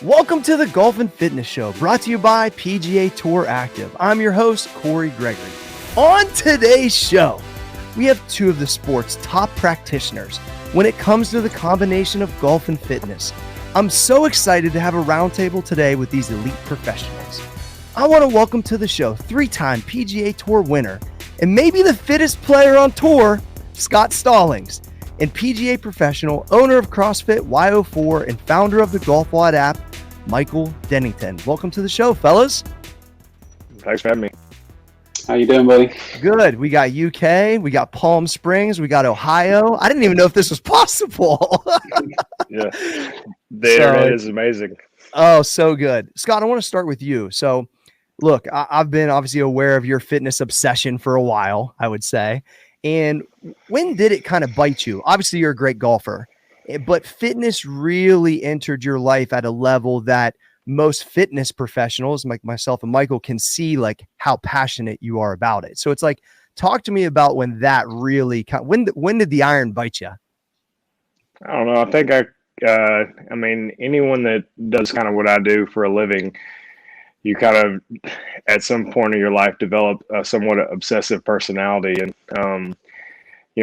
Welcome to the Golf and Fitness Show, brought to you by PGA TOUR Active. I'm your host, Cory Gregory. On today's show, we have two of the sport's top practitioners when it comes to the combination of golf and fitness. I'm so excited to have a roundtable today with these elite professionals. I want to welcome to the show three-time PGA Tour winner and maybe the fittest player on tour, Scott Stallings, and PGA professional, owner of CrossFit Y04, and founder of the GolfWOD app, Michael Dennington. Welcome to the show, fellas. Thanks for having me. How you doing, buddy? Good. We got UK, we got Palm Springs, we got Ohio. I didn't even know if this was possible. Yeah, the internet is amazing. Oh, so good. Scott, I want to start with you. So, look, I've been obviously aware of your fitness obsession for a while, I would say. And when did it kind of bite you? Obviously, you're a great golfer, but fitness really entered your life at a level that most fitness professionals like myself and Michael can see like how passionate you are about it. So it's like, talk to me about when that really, when did the iron bite you? I don't know. I think I mean, anyone that does kind of what I do for a living, you kind of, at some point in your life, develop a somewhat obsessive personality. And,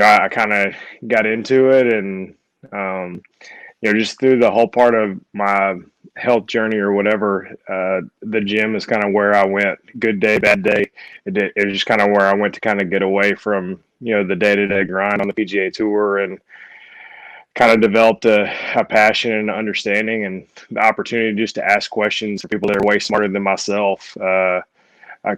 I kind of got into it and, just through the whole part of my health journey or whatever, the gym is kind of where I went. Good day, bad day. It was just kind of where I went to kind of get away from, the day-to-day grind on the PGA Tour, and kind of developed a passion and understanding and the opportunity just to ask questions for people that are way smarter than myself.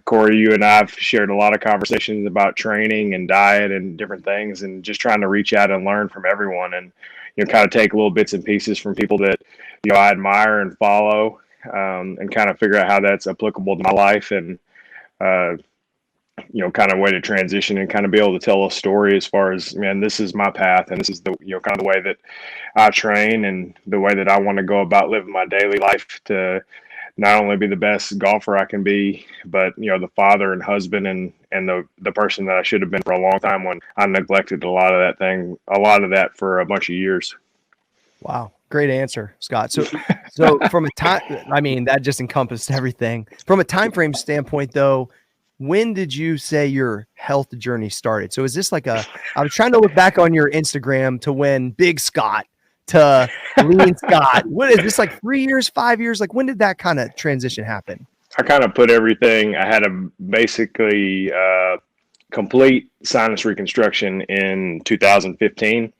Cory, you and I have shared a lot of conversations about training and diet and different things, and just trying to reach out and learn from everyone, and kind of take little bits and pieces from people that I admire and follow, and kind of figure out how that's applicable to my life, and kind of way to transition and kind of be able to tell a story as far as, man, this is my path, and this is the kind of the way that I train and the way that I want to go about living my daily life to not only be the best golfer I can be, but the father and husband and the person that I should have been for a long time, when I neglected a lot of that for a bunch of years. Wow. Great answer, Scott. So from a time, I mean, that just encompassed everything. From a time frame standpoint, though, when did you say your health journey started? So is this like I was trying to look back on your Instagram to when Big Scott to Lean Scott. What is this, like 3 years, 5 years? Like, when did that kind of transition happen? I kind of put everything. I had a basically complete sinus reconstruction in 2015.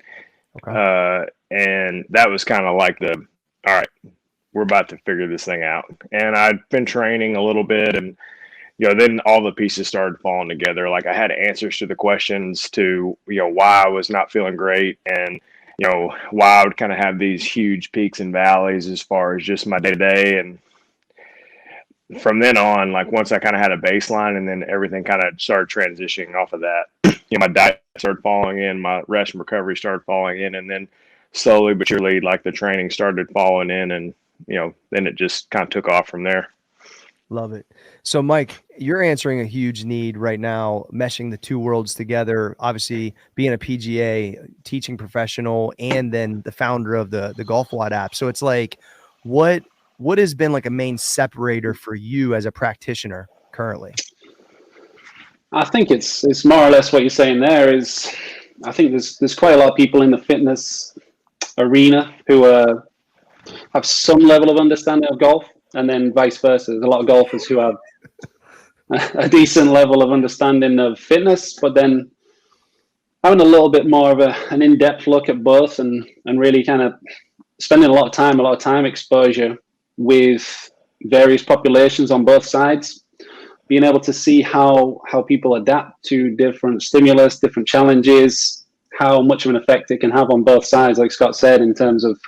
Okay. And that was kind of like all right, we're about to figure this thing out. And I'd been training a little bit, and then all the pieces started falling together. Like, I had answers to the questions to, why I was not feeling great, and, why I would kind of have these huge peaks and valleys as far as just my day-to-day. And from then on, like, once I kind of had a baseline, and then everything kind of started transitioning off of that, my diet started falling in, my rest and recovery started falling in, and then slowly but surely, like, the training started falling in, and, then it just kind of took off from there. Love it. So, Mike, you're answering a huge need right now, meshing the two worlds together, obviously being a PGA teaching professional and then the founder of the GolfWOD app. So it's like, what has been like a main separator for you as a practitioner currently? I think it's more or less what you're saying there is, I think there's quite a lot of people in the fitness arena who have some level of understanding of golf, and then vice versa. There's a lot of golfers who have a decent level of understanding of fitness, but then having a little bit more of an in-depth look at both, and really kind of spending a lot of time exposure with various populations on both sides, being able to see how people adapt to different stimulus, different challenges, how much of an effect it can have on both sides, like Scott said, in terms of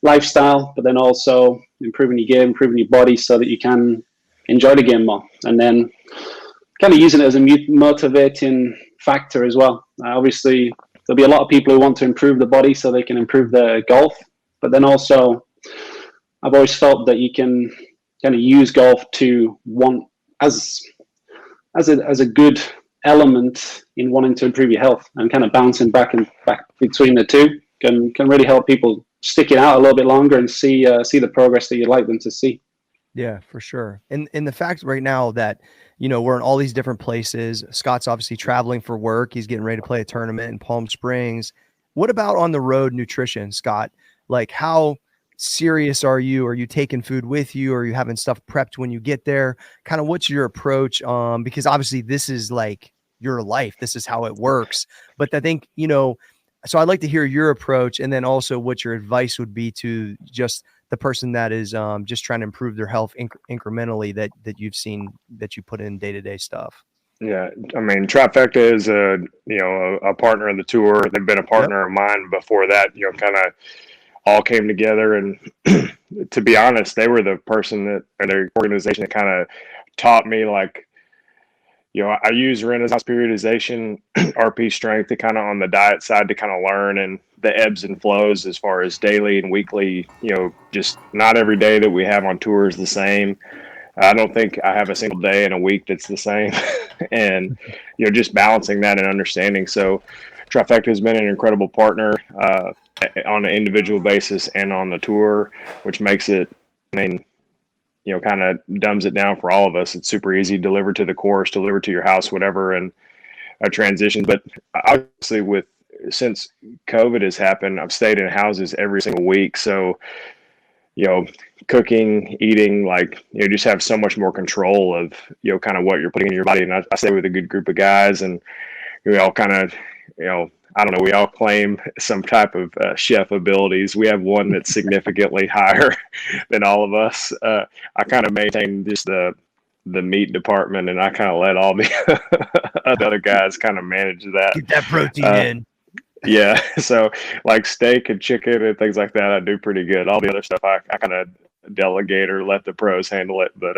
lifestyle, but then also improving your game, improving your body so that you can enjoy the game more. And then kind of using it as a motivating factor as well. Obviously, there'll be a lot of people who want to improve the body so they can improve their golf, but then also I've always felt that you can kind of use golf to want as a good element in wanting to improve your health, and kind of bouncing back between the two can really help people stick it out a little bit longer and see the progress that you'd like them to see. Yeah, for sure. And the fact right now that, we're in all these different places. Scott's obviously traveling for work. He's getting ready to play a tournament in Palm Springs. What about on the road nutrition, Scott? Like, how serious are you? Are you taking food with you? Are you having stuff prepped when you get there? Kind of what's your approach? Because obviously this is like your life. This is how it works. But I think, so I'd like to hear your approach, and then also what your advice would be to just the person that is just trying to improve their health incrementally that you've seen that you put in day-to-day stuff. Yeah, I mean, Trifecta is a partner of the tour. They've been a partner of mine before that. Kind of all came together, and to be honest, they were the person or their organization that kind of taught me, like, I use Renaissance periodization, RP strength, to kind of on the diet side to kind of learn and the ebbs and flows as far as daily and weekly. Just not every day that we have on tour is the same. I don't think I have a single day in a week that's the same. And, just balancing that and understanding. So Trifecta has been an incredible partner on an individual basis and on the tour, which makes it, kind of dumbs it down for all of us. It's super easy, delivered to the course, delivered to your house, whatever, and a transition. But obviously since COVID has happened, I've stayed in houses every single week. So, cooking, eating, like, just have so much more control of, kind of what you're putting in your body. And I stay with a good group of guys, and we all kind of, I don't know, we all claim some type of chef abilities. We have one that's significantly higher than all of us. I kind of maintain just the meat department, and I kind of let all the other guys kind of manage that. Get that protein in. Yeah. So like steak and chicken and things like that, I do pretty good. All the other stuff, I kind of delegate or let the pros handle it. But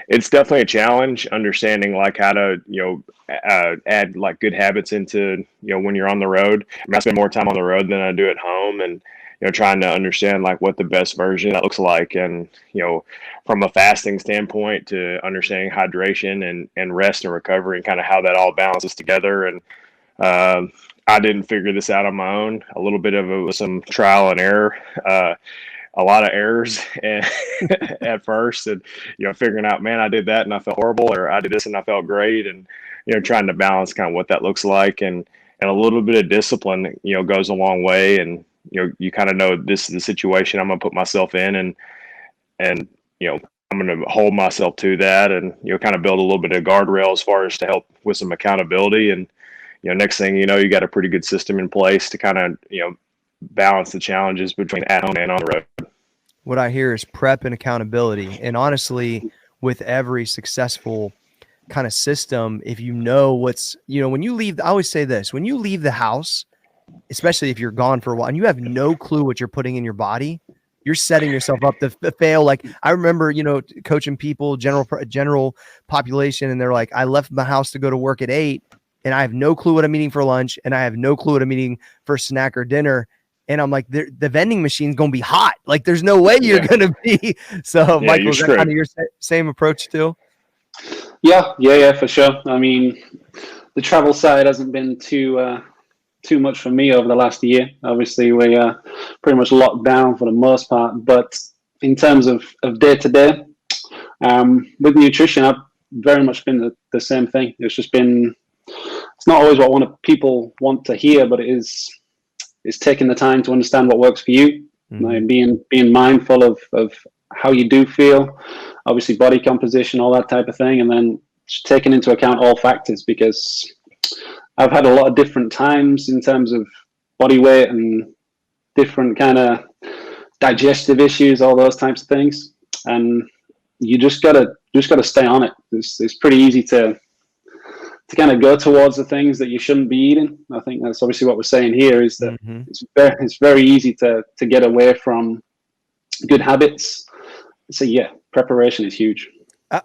it's definitely a challenge understanding like how to, add like good habits into, when you're on the road. I spend more time on the road than I do at home, and, trying to understand like what the best version that looks like. And, from a fasting standpoint to understanding hydration and rest and recovery and kind of how that all balances together. And, I didn't figure this out on my own. A little bit of it was some trial and error. A lot of errors at first, and figuring out, man, I did that and I felt horrible, or I did this and I felt great, and trying to balance kind of what that looks like, and a little bit of discipline goes a long way. And you kind of know this is the situation I'm gonna put myself in, and I'm gonna hold myself to that, and kind of build a little bit of guardrail as far as to help with some accountability. And next thing you got a pretty good system in place to kind of balance the challenges between at home and on the road. What I hear is prep and accountability. And honestly, with every successful kind of system, if what's, when you leave, I always say this, when you leave the house, especially if you're gone for a while and you have no clue what you're putting in your body, you're setting yourself up to fail. Like I remember, coaching people, general population, and they're like, I left my house to go to work at 8 and I have no clue what I'm eating for lunch, and I have no clue what I'm eating for snack or dinner. And I'm like, the vending machine's going to be hot. Like, there's no way you're going to be. So, yeah, Michael, is that kind of your same approach too? Yeah, for sure. I mean, the travel side hasn't been too much for me over the last year. Obviously, we are pretty much locked down for the most part. But in terms of day to day, with nutrition, I've very much been the same thing. It's not always what people want to hear, but it's taking the time to understand what works for you, and being mindful of how you do feel, obviously body composition, all that type of thing, and then just taking into account all factors, because I've had a lot of different times in terms of body weight and different kind of digestive issues, all those types of things, and you just gotta stay on it. It's pretty easy to kind of go towards the things that you shouldn't be eating. I think that's obviously what we're saying here, is that it's very easy to get away from good habits. So yeah, preparation is huge.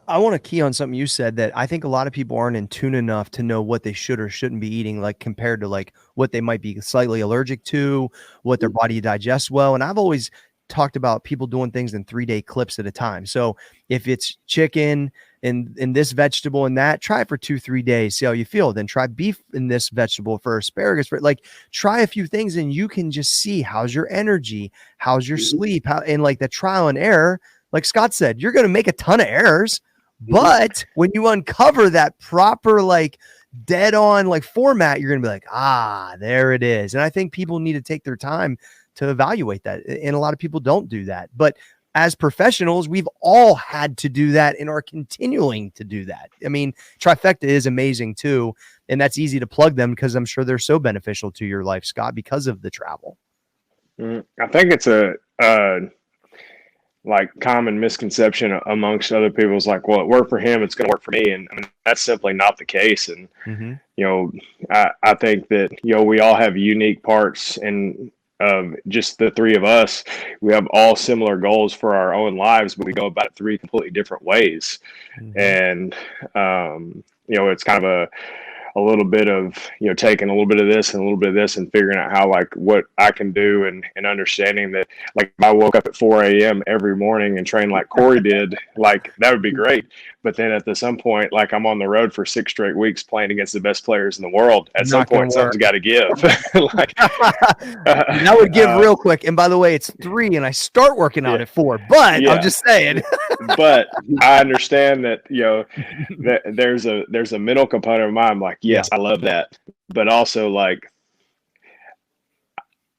I want to key on something you said, that I think a lot of people aren't in tune enough to know what they should or shouldn't be eating, like compared to like what they might be slightly allergic to, what their body digests well. And I've always talked about people doing things in 3-day clips at a time. So if it's chicken, in this vegetable and that. Try it for 2-3 days, see how you feel. Then try beef in this vegetable for asparagus. Like, try a few things and you can just see how's your energy, how's your sleep, and like the trial and error. Like Scott said, you're going to make a ton of errors, but when you uncover that proper, like dead on like format, you're going to be like, there it is. And I think people need to take their time to evaluate that. And a lot of people don't do that. But as professionals, we've all had to do that and are continuing to do that. I mean, Trifecta is amazing too. And that's easy to plug them because I'm sure they're so beneficial to your life, Scott, because of the travel. I think it's a like common misconception amongst other people is like, well, it worked for him, it's going to work for me. And I mean, that's simply not the case. And, you know, I think that, you know, we all have unique parts, and just the three of us, we have all similar goals for our own lives, but we go about it 3 completely different ways. And, you know, it's kind of a little bit of, you know, taking a little bit of this and a little bit of this and figuring out how, like, what I can do, and understanding that, like, if I woke up at 4 a.m. every morning and trained like Cory did, like, that would be great. But then at some point, like, I'm on the road for 6 straight weeks playing against the best players in the world. At some point, something's got to give. Like, that would give real quick. And by the way, it's 3 and I start working out at 4, but I'm just saying. But I understand that, you know, that there's a mental component of mine. I'm like, yes, I love that. But also, like,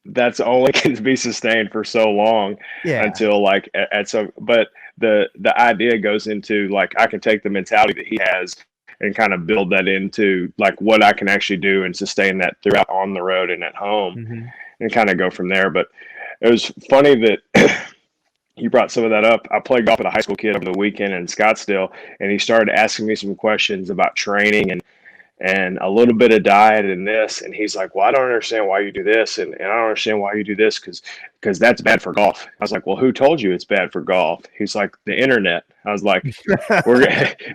that's only can be sustained for so long until, like, at some, but the idea goes into, like, I can take the mentality that he has and kind of build that into, like, what I can actually do and sustain that throughout on the road and at home, and kind of go from there. But it was funny that you brought some of that up. I played golf with a high school kid over the weekend in Scottsdale, and he started asking me some questions about training and a little bit of diet and this. And he's like, well, I don't understand why you do this. And I don't understand why you do this because that's bad for golf. I was like, well, who told you it's bad for golf? He's like, the internet. I was like,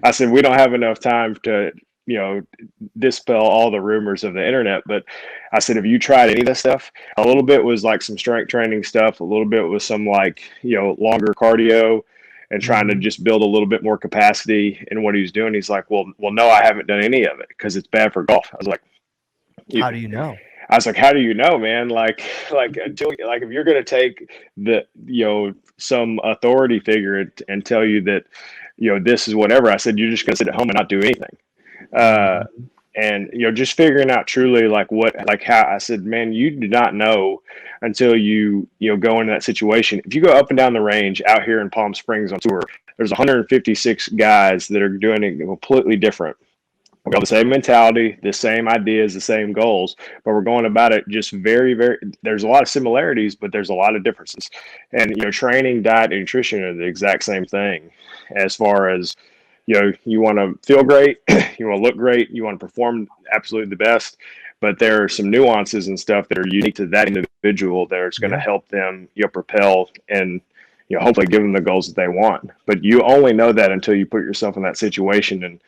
I said, we don't have enough time to, you know, dispel all the rumors of the internet. But I said, have you tried any of this stuff? A little bit was like some strength training stuff. A little bit was some, like, you know, longer cardio, and trying to just build a little bit more capacity in what he was doing. He's like, well, no, I haven't done any of it because it's bad for golf. I was like, how do you know? I was like, how do you know, man? Like until, like, if you're going to take the, you know, some authority figure and tell you that, you know, this is whatever, I said, you're just going to sit at home and not do anything. And, you know, just figuring out truly, like, what, like, how, I said, man, you do not know until you know, go into that situation. If you go up and down the range out here in Palm Springs on tour, there's 156 guys that are doing it completely different. We have the same mentality, the same ideas, the same goals, but we're going about it just very, very, there's a lot of similarities, but there's a lot of differences. And, you know, training, diet, and nutrition are the exact same thing as far as, you know, you want to feel great, you want to look great, you want to perform absolutely the best, but there are some nuances and stuff that are unique to that individual that is going to help them, you know, propel and, you know, hopefully give them the goals that they want. But you only know that until you put yourself in that situation. And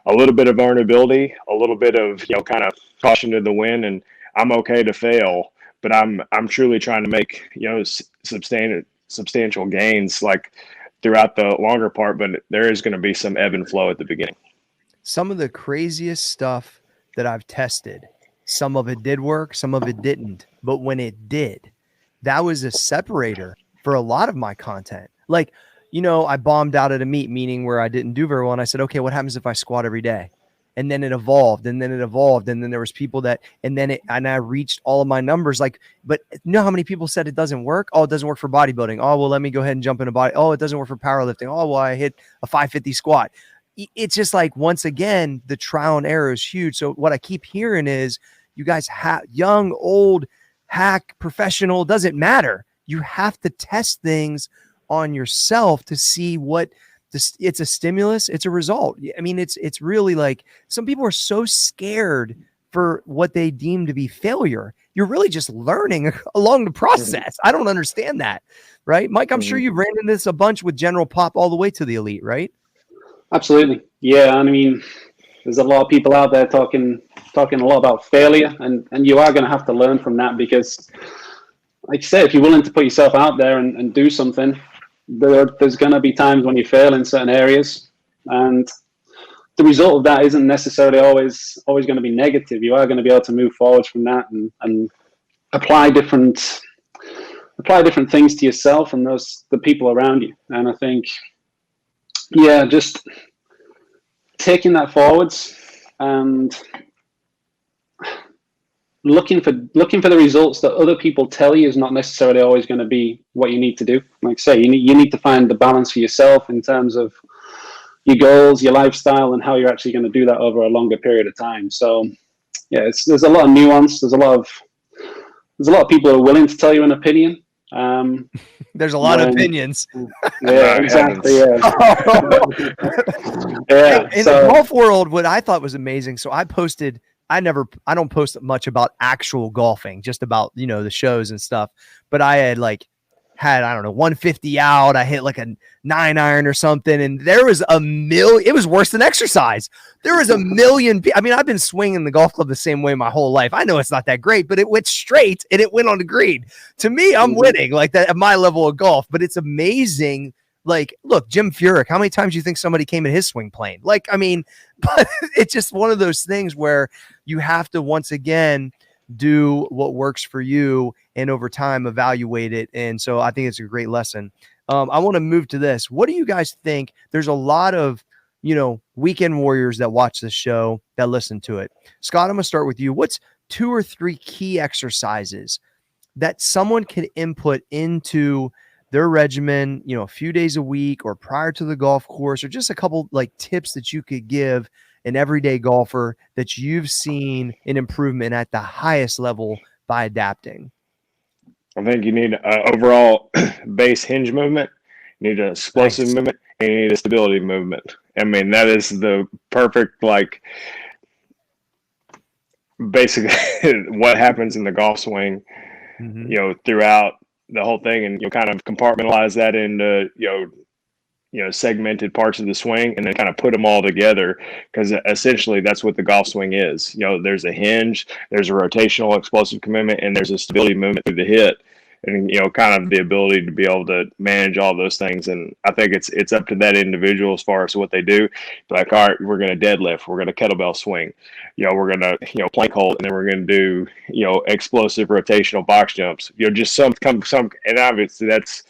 a little bit of vulnerability, a little bit of, you know, kind of caution to the wind, and I'm okay to fail, but I'm truly trying to make, you know, substantial gains, like, throughout the longer part, but there is going to be some ebb and flow at the beginning. Some of the craziest stuff that I've tested, some of it did work, some of it didn't. But when it did, that was a separator for a lot of my content. Like, you know, I bombed out at a meet, meaning where I didn't do very well. And I said, okay, what happens if I squat every day? And then it evolved, and then it evolved. And then there was people that, and I reached all of my numbers. Like, but you know how many people said it doesn't work? Oh, it doesn't work for bodybuilding. Oh, well, let me go ahead and jump into body. Oh, it doesn't work for powerlifting. Oh, well, I hit a 550 squat. It's just like, once again, the trial and error is huge. So what I keep hearing is, you guys have young, old, hack, professional, doesn't matter. You have to test things on yourself to see what it's a stimulus, it's a result. I mean, it's really like, some people are so scared for what they deem to be failure. You're really just learning along the process. I don't understand that, right? Mike, I'm sure you've ran into this a bunch with general pop all the way to the elite, right? Absolutely. Yeah. I mean, there's a lot of people out there talking a lot about failure, and you are going to have to learn from that, because, like you said, if you're willing to put yourself out there and do something, there's going to be times when you fail in certain areas. And the result of that isn't necessarily always going to be negative. You are going to be able to move forward from that and apply different things to yourself and the people around you. And I think, yeah, just taking that forwards and looking for the results that other people tell you is not necessarily always going to be what you need to do. Like I say, you need to find the balance for yourself in terms of your goals, your lifestyle, and how you're actually going to do that over a longer period of time. So, yeah, there's a lot of nuance. There's a lot of people who are willing to tell you an opinion. There's a lot of opinions. Yeah, exactly. Yeah. Yeah. In the golf world, what I thought was amazing. So I don't post much about actual golfing, just about, the shows and stuff. But I had I don't know, 150 out. I hit like a 9-iron or something. And there was it was worse than exercise. There was a million. I mean, I've been swinging the golf club the same way my whole life. I know it's not that great, but it went straight and it went on the green. To me, I'm winning like that at my level of golf, but it's amazing. Like, look, Jim Furyk, how many times do you think somebody came in his swing plane? But it's just one of those things where you have to, once again, do what works for you and over time evaluate it. And so I think it's a great lesson. I want to move to this. What do you guys think? There's a lot of, weekend warriors that watch this show, that listen to it. Scott, I'm going to start with you. What's 2 or 3 key exercises that someone can input into their regimen, a few days a week or prior to the golf course, or just a couple tips that you could give an everyday golfer that you've seen an improvement at the highest level by adapting? I think you need overall base hinge movement. You need an explosive movement, and you need a stability movement. I mean, that is the perfect, basically what happens in the golf swing, throughout the whole thing, and kind of compartmentalize that into, segmented parts of the swing, and then kind of put them all together, because essentially that's what the golf swing is. There's a hinge, there's a rotational explosive commitment, and there's a stability movement through the hit, and kind of the ability to be able to manage all those things. And I think it's up to that individual as far as what they do. Like, all right, we're going to deadlift, we're going to kettlebell swing, we're going to plank hold, and then we're going to do explosive rotational box jumps. Just some, and obviously that's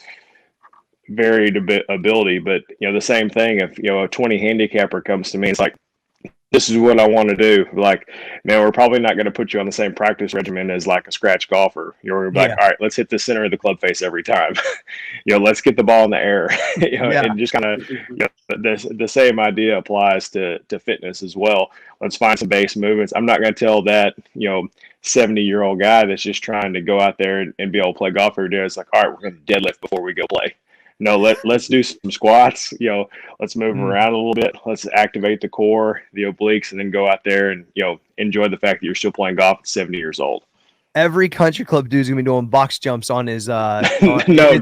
varied ability, but the same thing. If a 20 handicapper comes to me, it's like, this is what I want to do. Like, man, we're probably not going to put you on the same practice regimen as like a scratch golfer. You're like, all right, let's hit the center of the club face every time. Let's get the ball in the air. And just kind of the same idea applies to fitness as well. Let's find some base movements. I'm not going to tell that 70-year-old guy that's just trying to go out there and be able to play golf every day. It's like, all right, we're going to deadlift before we go play. No, let's do some squats. Let's move around a little bit. Let's activate the core, the obliques, and then go out there and enjoy the fact that you're still playing golf at 70 years old. Every country club dude's gonna be doing box jumps on his in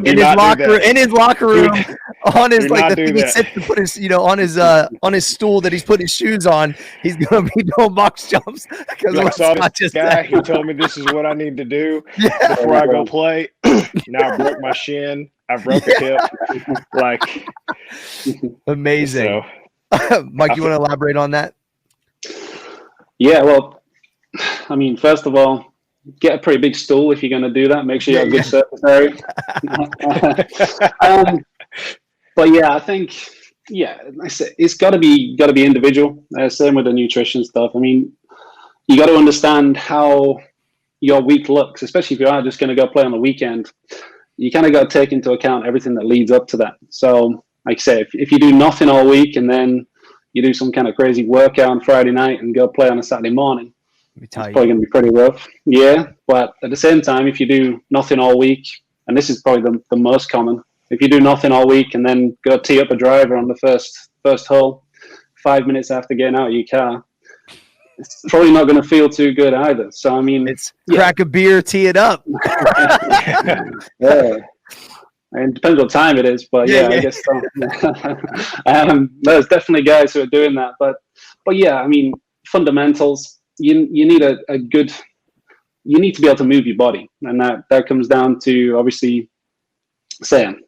his locker room on his the thing he sits to put his on his stool that he's putting his shoes on. He's gonna be doing box jumps because I saw this guy. He told me this is what I need to do before I go play. Now I broke my shin. I broke a hip. Amazing. So, Mike, you want to elaborate on that? Yeah, well, I mean, first of all, get a pretty big stool if you're going to do that. Make sure you have a good surface area. But yeah, I think, like I said, it's got to be individual. Same with the nutrition stuff. I mean, you got to understand how your week looks, especially if you are just going to go play on the weekend. You kind of got to take into account everything that leads up to that. So, like I say, if you do nothing all week and then you do some kind of crazy workout on Friday night and go play on a Saturday morning, it's probably going to be pretty rough. Yeah, but at the same time, if you do nothing all week, and this is probably the most common, if you do nothing all week and then go tee up a driver on the first hole 5 minutes after getting out of your car, it's probably not going to feel too good either. So, I mean, it's crack a beer, tee it up. Yeah. And it depends what time it is, but I guess so. There's definitely guys who are doing that, but yeah, I mean, fundamentals. You need you need to be able to move your body, and that comes down to obviously saying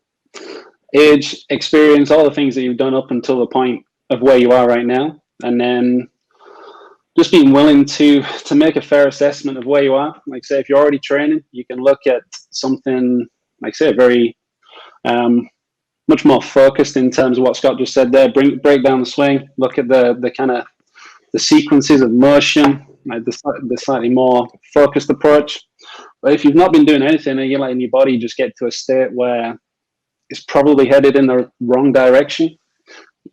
age, experience, all the things that you've done up until the point of where you are right now, and then just being willing to make a fair assessment of where you are. Like say, if you're already training, you can look at something like say very much more focused in terms of what Scott just said there. Break down the swing, look at the kind of the sequences of motion, like the slightly more focused approach. But if you've not been doing anything and you're letting your body just get to a state where it's probably headed in the wrong direction,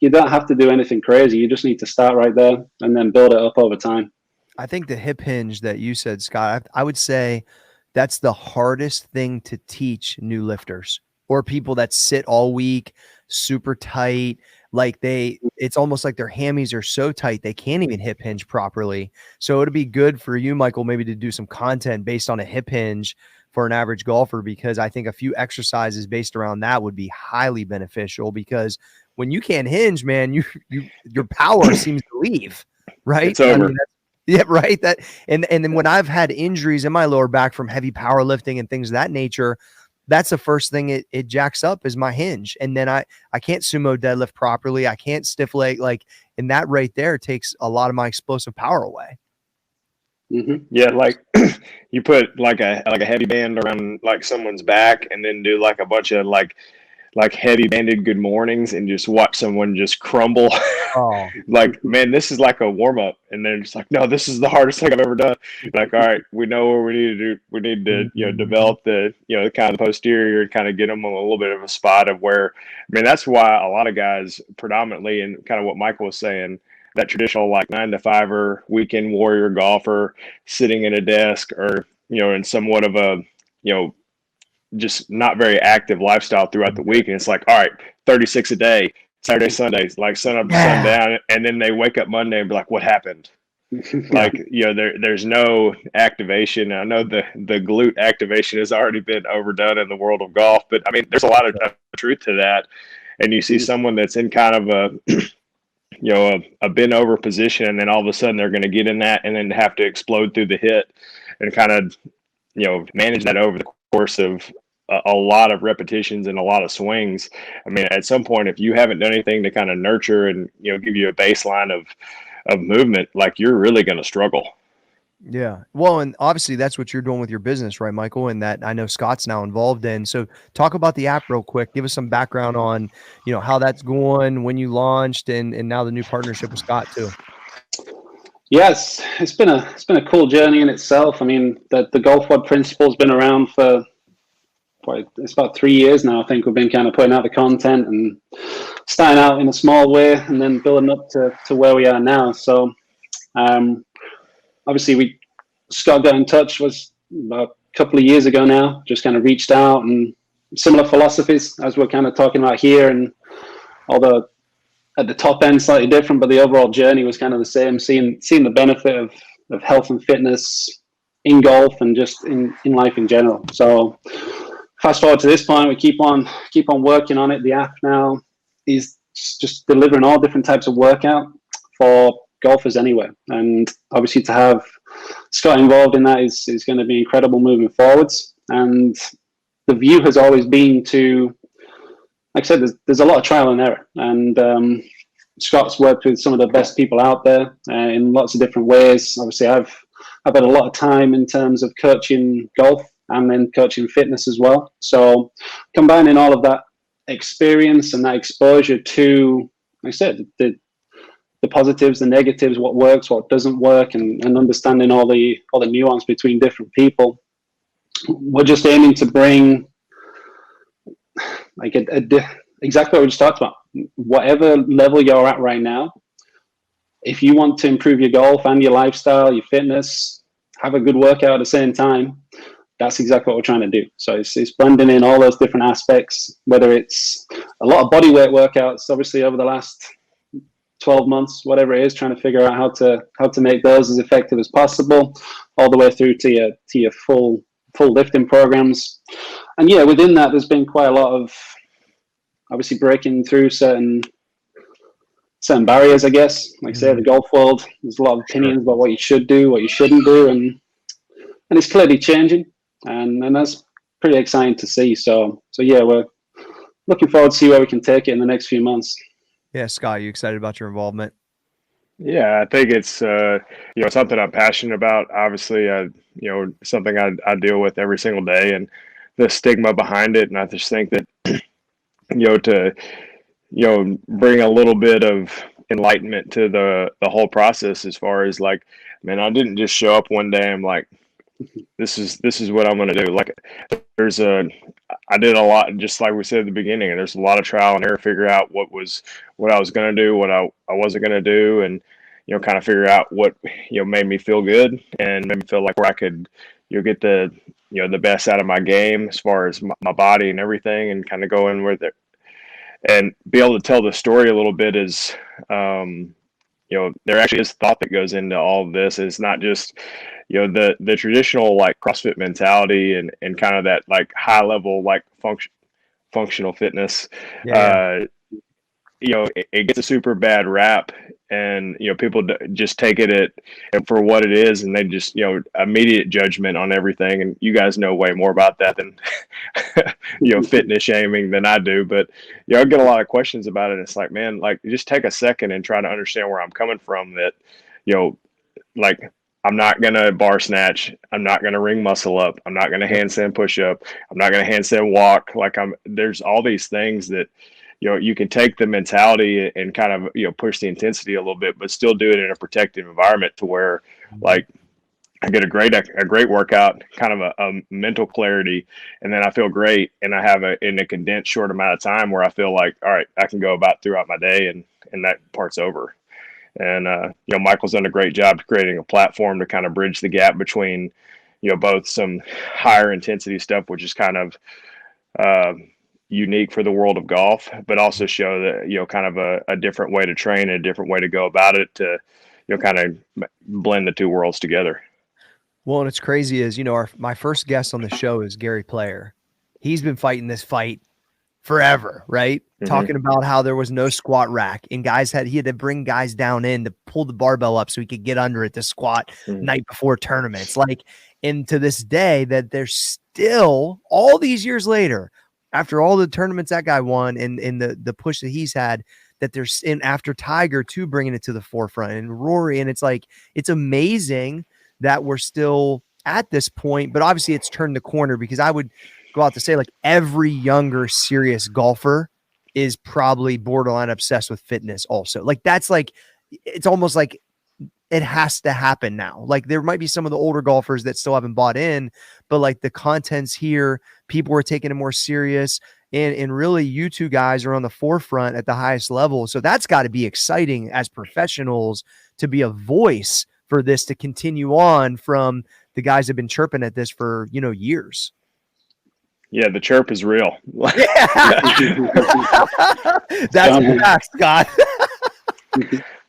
you don't have to do anything crazy. You just need to start right there and then build it up over time. I think the hip hinge that you said, Scott, I would say that's the hardest thing to teach new lifters or people that sit all week, super tight. Like it's almost like their hammies are so tight, they can't even hip hinge properly. So it'd be good for you, Michael, maybe to do some content based on a hip hinge for an average golfer, because I think a few exercises based around that would be highly beneficial, because when you can't hinge, man, your power seems to leave, right? It's over. I mean, yeah, right. That and then when I've had injuries in my lower back from heavy powerlifting and things of that nature, that's the first thing it jacks up is my hinge. And then I can't sumo deadlift properly. I can't stiff leg, and that right there takes a lot of my explosive power away. Mm-hmm. Yeah, like you put like a heavy band around like someone's back, and then do like a bunch of like heavy banded good mornings, and just watch someone just crumble. Oh, Like, man, this is like a warm up, and they're just like, no, this is the hardest thing I've ever done. Like, all right, we know what we need to do. We need to develop the kind of the posterior and kind of get them on a little bit of a spot of where. I mean, that's why a lot of guys predominantly, and kind of what Michael was saying, that traditional like 9-to-5er weekend warrior golfer sitting at a desk or in somewhat of a just not very active lifestyle throughout the week, and it's like, all right, 36 a day, Saturday, Sundays, like sun up to sundown, and then they wake up Monday and be like, what happened? Like, there's no activation. I know the glute activation has already been overdone in the world of golf, but I mean, there's a lot of truth to that. And you see someone that's in kind of a bent over position, and then all of a sudden they're going to get in that and then have to explode through the hit and kind of, manage that over the course of a lot of repetitions and a lot of swings. I mean, at some point, if you haven't done anything to kind of nurture and, give you a baseline of movement, like, you're really going to struggle. Yeah. Well, and obviously that's what you're doing with your business, right, Michael? And that I know Scott's now involved in. So talk about the app real quick. Give us some background on, how that's going, when you launched, and now the new partnership with Scott too. Yes, it's been a cool journey in itself. I mean, the GolfWOD principle has been around for it's about 3 years now. I think we've been kind of putting out the content and starting out in a small way and then building up to where we are now. So obviously Scott got in touch was about a couple of years ago now, just kind of reached out, and similar philosophies as we're kind of talking about here. And although at the top end slightly different, but the overall journey was kind of the same, seeing the benefit of health and fitness in golf and just in life in general. So fast forward to this point, we keep on working on it. The app now is just delivering all different types of workout for golfers anywhere. And obviously to have Scott involved in that is going to be incredible moving forwards. And the view has always been to, like I said, there's a lot of trial and error. And Scott's worked with some of the best people out there in lots of different ways. Obviously, I've had a lot of time in terms of coaching golf and then coaching fitness as well. So combining all of that experience and that exposure to, like I said, the positives, the negatives, what works, what doesn't work, and understanding all the nuance between different people. We're just aiming to bring like exactly what we just talked about. Whatever level you're at right now, if you want to improve your golf and your lifestyle, your fitness, have a good workout at the same time, that's exactly what we're trying to do. So it's blending in all those different aspects, whether it's a lot of body weight workouts, obviously over the last 12 months, whatever it is, trying to figure out how to make those as effective as possible, all the way through to your full lifting programs. And yeah, within that, there's been quite a lot of obviously breaking through certain barriers, I guess. Like I say, the golf world, there's a lot of opinions about what you should do, what you shouldn't do, and it's clearly changing, and that's pretty exciting to see. So yeah, we're looking forward to see where we can take it in the next few months. Yeah, Scott, you excited about your involvement? Yeah, I think it's something I'm passionate about. Obviously, something I deal with every single day, and the stigma behind it. And I just think that to bring a little bit of enlightenment to the whole process, as far as like, man, I didn't just show up one day. I'm like, this is what I'm going to do. Like, I did a lot, just like we said at the beginning, and there's a lot of trial and error to figure out what I was going to do, what I wasn't going to do, and kind of figure out what made me feel good and made me feel like where I could get the best out of my game as far as my body and everything, and kind of go in with it and be able to tell the story a little bit is there actually is thought that goes into all of this. It's not just the traditional like CrossFit mentality and kind of that like high level like functional fitness. Yeah. It gets a super bad rap, and people just take it for what it is, and they just immediate judgment on everything. And you guys know way more about that than fitness shaming than I do. But I get a lot of questions about it. It's like, man, like just take a second and try to understand where I'm coming from. That like I'm not gonna bar snatch. I'm not gonna ring muscle up. I'm not gonna handstand push up. I'm not gonna handstand walk. Like there's all these things that you can take the mentality and kind of push the intensity a little bit, but still do it in a protective environment to where like I get a great workout, kind of a mental clarity, and then I feel great, and I have in a condensed short amount of time where I feel like, all right, I can go about throughout my day, and that part's over. And Michael's done a great job creating a platform to kind of bridge the gap between both some higher intensity stuff, which is kind of unique for the world of golf, but also show that kind of a different way to train and a different way to go about it to kind of blend the two worlds together. Well, and it's crazy is, my first guest on the show is Gary Player. He's been fighting this fight forever, right? Mm-hmm. Talking about how there was no squat rack and he had to bring guys down in to pull the barbell up so he could get under it to squat night before tournaments. Like, and to this day that there's still all these years later, after all the tournaments that guy won and the push that he's had, that there's in after Tiger too, bringing it to the forefront and Rory. And it's like, it's amazing that we're still at this point, but obviously it's turned the corner, because I would go out to say like every younger serious golfer is probably borderline obsessed with fitness also. Like that's like, it's almost like it has to happen now. Like there might be some of the older golfers that still haven't bought in, but like the content's here, people are taking it more serious, and really you two guys are on the forefront at the highest level. So that's got to be exciting as professionals to be a voice for this to continue on from the guys that have been chirping at this for, years. Yeah, the chirp is real. That's a fact, Scott.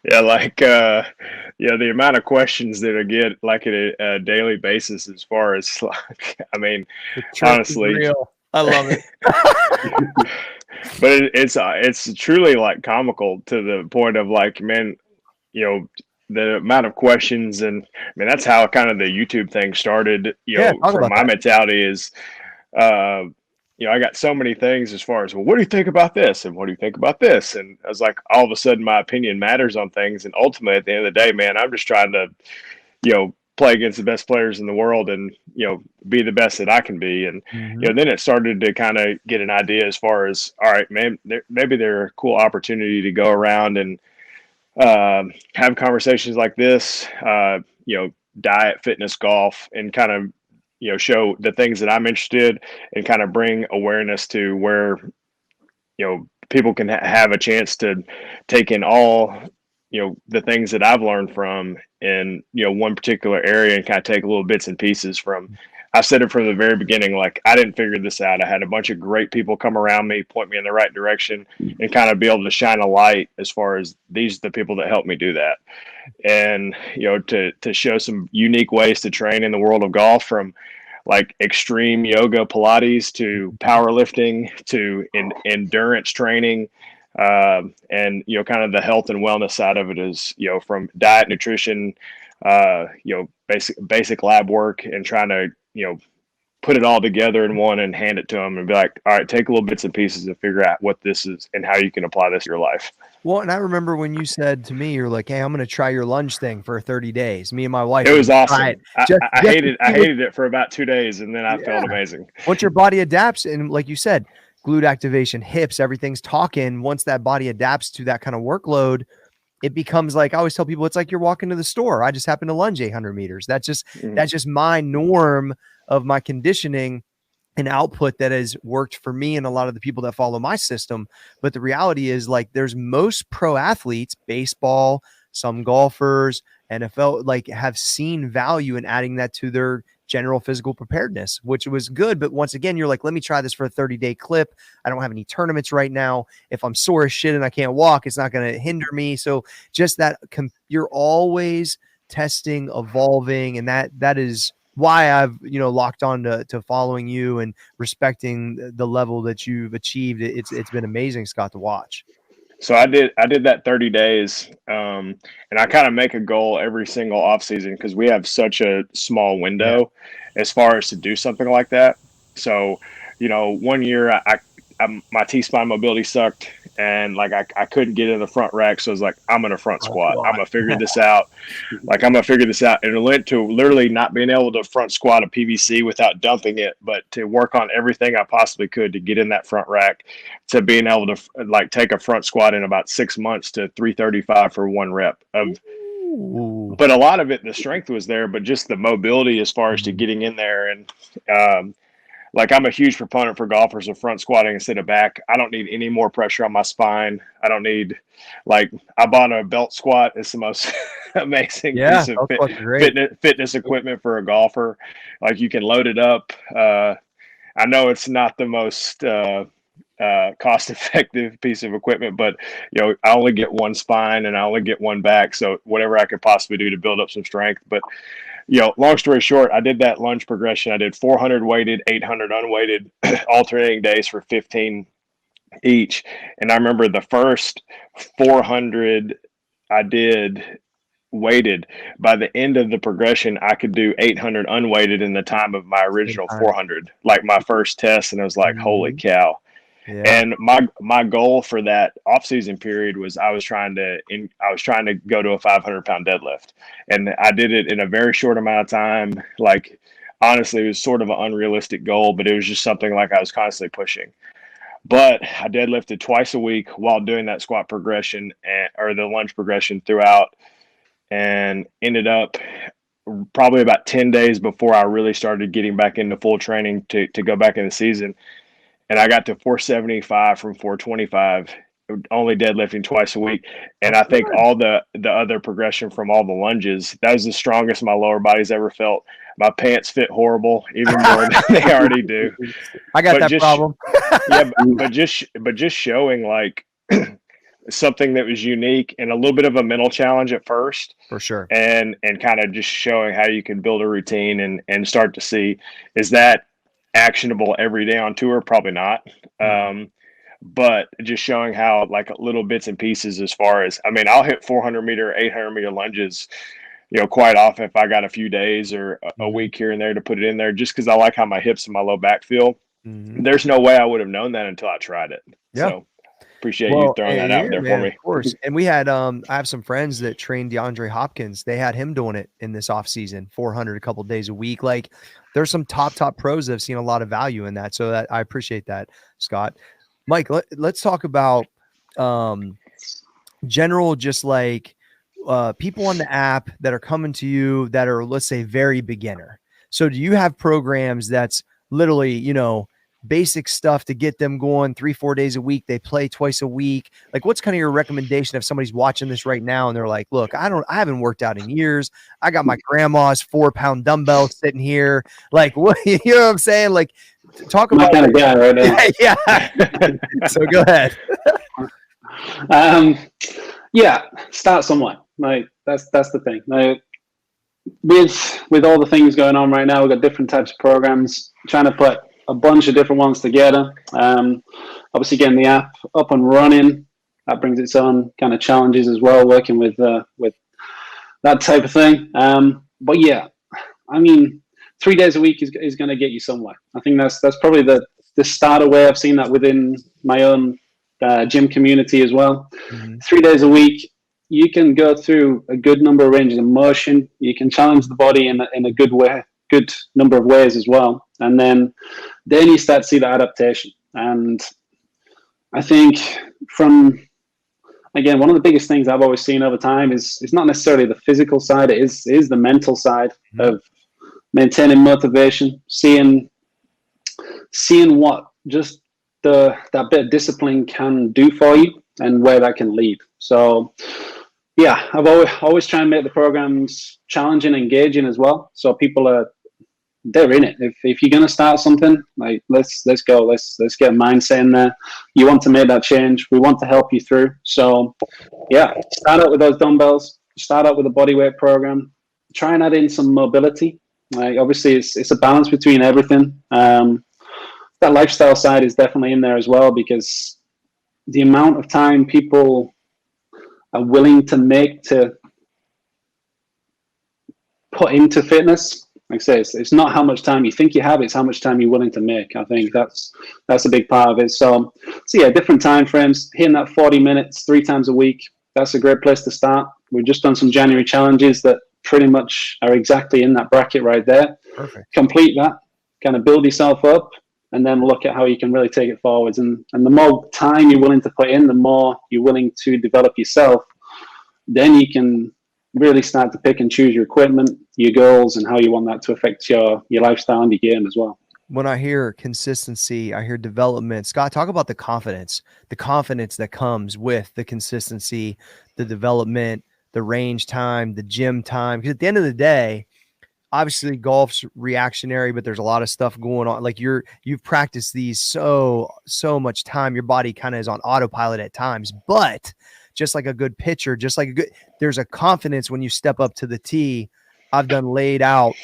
Yeah, like the amount of questions that I get like at a daily basis, as far as like, I mean, honestly, real. I love it. But it's truly like comical to the point of like, man, the amount of questions, and I mean that's how kind of the YouTube thing started. From my mentality is, I got so many things as far as, well, what do you think about this? And what do you think about this? And I was like, all of a sudden my opinion matters on things. And ultimately at the end of the day, man, I'm just trying to, play against the best players in the world and, be the best that I can be. And, then it started to kind of get an idea as far as, all right, man, maybe they're a cool opportunity to go around and have conversations like this, diet, fitness, golf, and kind of, show the things that I'm interested in, kind of bring awareness to where, people can have a chance to take in all, the things that I've learned from in, one particular area, and kind of take little bits and pieces from. I've said it from the very beginning, like I didn't figure this out. I had a bunch of great people come around me, point me in the right direction, and kind of be able to shine a light as far as these are the people that helped me do that. And, to show some unique ways to train in the world of golf, from like extreme yoga, Pilates, to powerlifting, to endurance training. And, kind of the health and wellness side of it is, from diet, nutrition, basic lab work, and trying to, put it all together in one and hand it to them and be like, all right, take little bits and pieces and figure out what this is and how you can apply this to your life. Well, and I remember when you said to me, you're like, hey, I'm going to try your lunge thing for 30 days. Me and my wife. It was awesome. I hated it for about 2 days, and then I felt amazing. Once your body adapts, and like you said, glute activation, hips, everything's talking. Once that body adapts to that kind of workload, it becomes like, I always tell people, it's like you're walking to the store. I just happen to lunge 800 meters. That's just my norm of my conditioning and output that has worked for me and a lot of the people that follow my system. But the reality is, like, there's most pro athletes, baseball, some golfers, NFL, like, have seen value in adding that to their general physical preparedness, which was good. But once again, you're like, let me try this for a 30-day clip. I don't have any tournaments right now. If I'm sore as shit and I can't walk, it's not going to hinder me. So just that you're always testing, evolving, and that is why I've, locked on to following you and respecting the level that you've achieved. It's been amazing, Scott, to watch. So I did that 30 days. And I kind of make a goal every single off season, because we have such a small window as far as to do something like that. So, 1 year my T-spine mobility sucked, and like I couldn't get in the front rack. So I was like, I'm going to front squat. I'm going to figure this out. And it went to literally not being able to front squat a PVC without dumping it, but to work on everything I possibly could to get in that front rack, to being able to like take a front squat in about 6 months to 335 for 1 rep of. Ooh. But a lot of it, the strength was there, but just the mobility as far as to getting in there. And, like, I'm a huge proponent for golfers of front squatting instead of back. I don't need any more pressure on my spine. I don't need, like, I bought a belt squat. It's the most amazing piece of fitness equipment for a golfer. Like, you can load it up. I know it's not the most cost-effective piece of equipment, but, I only get one spine and I only get one back. So whatever I could possibly do to build up some strength. But long story short, I did that lunge progression. I did 400 weighted, 800 unweighted, alternating days for 15 each. And I remember the first 400 I did weighted. By the end of the progression, I could do 800 unweighted in the time of my original 400, like my first test. And I was like, holy cow. Yeah. And my goal for that off-season period was I was trying to go to a 500-pound deadlift, and I did it in a very short amount of time. Like, honestly, it was sort of an unrealistic goal, but it was just something like I was constantly pushing. But I deadlifted twice a week while doing that squat progression or the lunge progression throughout, and ended up probably about 10 days before I really started getting back into full training to go back in the season. And I got to 475 from 425, only deadlifting twice a week. And I think all the other progression from all the lunges, that was the strongest my lower body's ever felt. My pants fit horrible, even more than they already do. I got that problem. but just showing like something that was unique and a little bit of a mental challenge at first. For sure. And kind of just showing how you can build a routine and start to see, is that actionable every day on tour? Probably not. But just showing how, like, little bits and pieces, as far as, I mean, I'll hit 400 meter, 800 meter lunges, quite often if I got a few days or a week here and there to put it in there, just because I like how my hips and my low back feel. There's no way I would have known that until I tried it. Yeah. So appreciate you throwing that out there for me. Of course. And we had, I have some friends that trained DeAndre Hopkins. They had him doing it in this off season, 400 a couple of days a week. Like, there's some top pros that have seen a lot of value in that. So that I appreciate that, Scott. Mike, let's talk about general, just like people on the app that are coming to you that are, let's say, very beginner. So do you have programs that's literally, basic stuff to get them going 3-4 days a week? They play twice a week. Like, what's kind of your recommendation if somebody's watching this right now and they're like, look, I haven't worked out in years. I got my grandma's 4-pound dumbbell sitting here. Like, what, you know what I'm saying? Like, talk about kind of guy right now. Yeah. So go ahead. Start somewhere. Like, that's the thing. Like, with all the things going on right now, we've got different types of programs, trying to put a bunch of different ones together. Obviously getting the app up and running, that brings its own kind of challenges as well, working with that type of thing. But yeah, I mean, 3 days a week is going to get you somewhere. I think that's probably the starter way. I've seen that within my own gym community as well. 3 days a week, you can go through a good number of ranges of motion. You can challenge the body in a good way, good number of ways as well. And then you start to see the adaptation. And I think again, one of the biggest things I've always seen over time is it's not necessarily the physical side, it is the mental side of maintaining motivation, seeing what just that bit of discipline can do for you and where that can lead. So yeah, I've always try and make the programs challenging, engaging as well. So people they're in it. If you're going to start something, like let's go, let's get a mindset in there. You want to make that change. We want to help you through. So yeah, start out with those dumbbells, start out with a body weight program, try and add in some mobility. Like obviously it's a balance between everything. That lifestyle side is definitely in there as well, because the amount of time people are willing to make to put into fitness, like I say, it's not how much time you think you have, it's how much time you're willing to make. I think that's a big part of it. So yeah, different time frames, hitting that 40 minutes 3 times a week, that's a great place to start. We've just done some January challenges that pretty much are exactly in that bracket right there. Perfect. Complete that, kind of build yourself up, and then look at how you can really take it forwards. And the more time you're willing to put in, the more you're willing to develop yourself, then you can really start to pick and choose your equipment, your goals, and how you want that to affect your lifestyle and your game as well. When I hear consistency, I hear development. Scott, talk about the confidence that comes with the consistency, the development, the range time, the gym time. Because at the end of the day, obviously golf's reactionary, but there's a lot of stuff going on. Like you've practiced these so much time, your body kind of is on autopilot at times, but just like a good pitcher, there's a confidence when you step up to the tee. I've done laid out,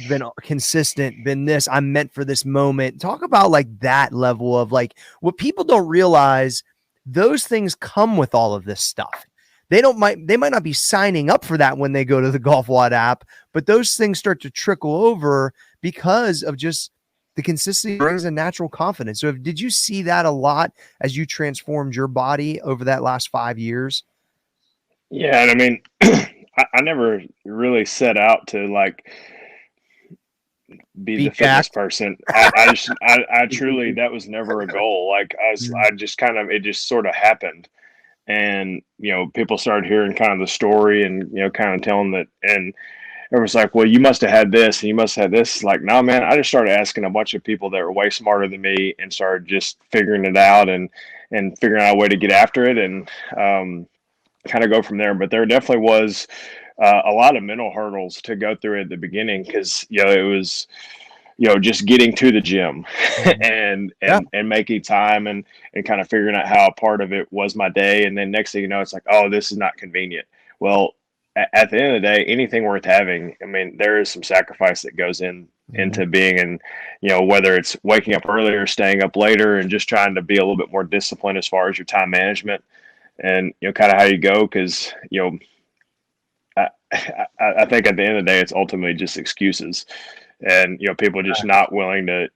been consistent, been this, I'm meant for this moment. Talk about like that level of like what people don't realize, those things come with all of this stuff. They might not be signing up for that when they go to the GolfWOD app, but those things start to trickle over because of just the consistency brings a natural confidence. So did you see that a lot as you transformed your body over that last 5 years? Yeah. And I mean, I never really set out to like be the fitness person. I truly, that was never a goal. Like I just kind of, it just sort of happened. And, people started hearing kind of the story and, kind of telling that, and everyone's like, well, you must have had this and you must have had this. Like, no, man, I just started asking a bunch of people that were way smarter than me and started just figuring it out and figuring out a way to get after it and kind of go from there. But there definitely was a lot of mental hurdles to go through at the beginning because, it was, just getting to the gym and making time and kind of figuring out how a part of it was my day. And then next thing you know, it's like, oh, this is not convenient. Well, at the end of the day, anything worth having, I mean, there is some sacrifice that goes into being, and, whether it's waking up earlier, staying up later, and just trying to be a little bit more disciplined as far as your time management and, kind of how you go. Cause, I think at the end of the day, it's ultimately just excuses and, people are just not willing to,